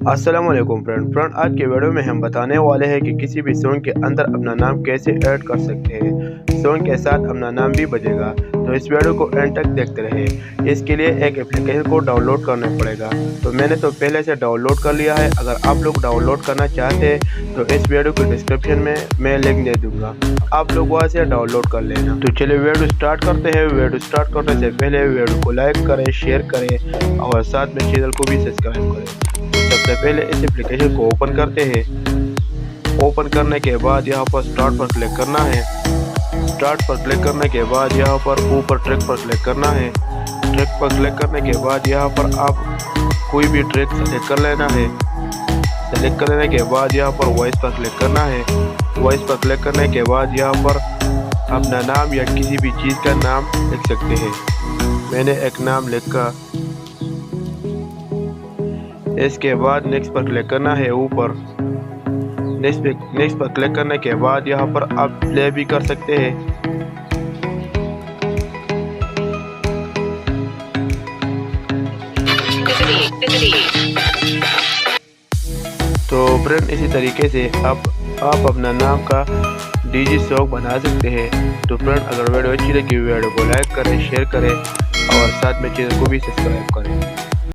अस्सलाम वालेकुम फ्रेंड आज के वीडियो में हम बताने वाले हैं कि किसी भी सॉन्ग के अंदर अपना नाम कैसे ऐड कर सकते हैं। सॉन्ग के साथ अपना नाम भी बजेगा, तो इस वीडियो को एंड तक देखते रहे। इसके लिए एक एप्लीकेशन को डाउनलोड करना पड़ेगा, तो मैंने तो पहले से डाउनलोड कर लिया है। अगर आप लोग डाउनलोड करना चाहते हैं तो इस वीडियो के डिस्क्रिप्शन में मैं लिंक दे दूँगा, आप लोग वहाँ से डाउनलोड कर लेना। तो चलिए वीडियो स्टार्ट करते हैं। वीडियो स्टार्ट करने से पहले वीडियो को लाइक करें, शेयर करें और साथ में चैनल को भी सब्सक्राइब करें। सबसे पहले इस एप्लीकेशन को ओपन करते हैं। ओपन करने के बाद यहाँ पर स्टार्ट पर क्लिक करना है। स्टार्ट पर क्लिक करने के बाद यहाँ पर ऊपर ट्रैक पर क्लिक करना है। ट्रैक पर क्लिक करने के बाद यहाँ पर आप कोई भी ट्रैक सेलेक्ट कर लेना है। सेलेक्ट करने के बाद यहाँ पर वॉइस पर क्लिक करना है। वॉइस पर क्लिक करने के बाद यहाँ पर अपना नाम या किसी भी चीज़ का नाम लिख सकते हैं। मैंने एक नाम लिखा। इसके बाद नेक्स्ट पर क्लिक करना है। ऊपर नेक्स्ट पर क्लिक करने के बाद यहाँ पर आप प्ले भी कर सकते हैं। तो फ्रेंड इसी तरीके से आप अपना नाम का डीजी सॉन्ग बना सकते हैं। तो फ्रेंड अगर वीडियो अच्छी लगी वीडियो को लाइक करें, शेयर करें और साथ में चैनल को भी सब्सक्राइब करें।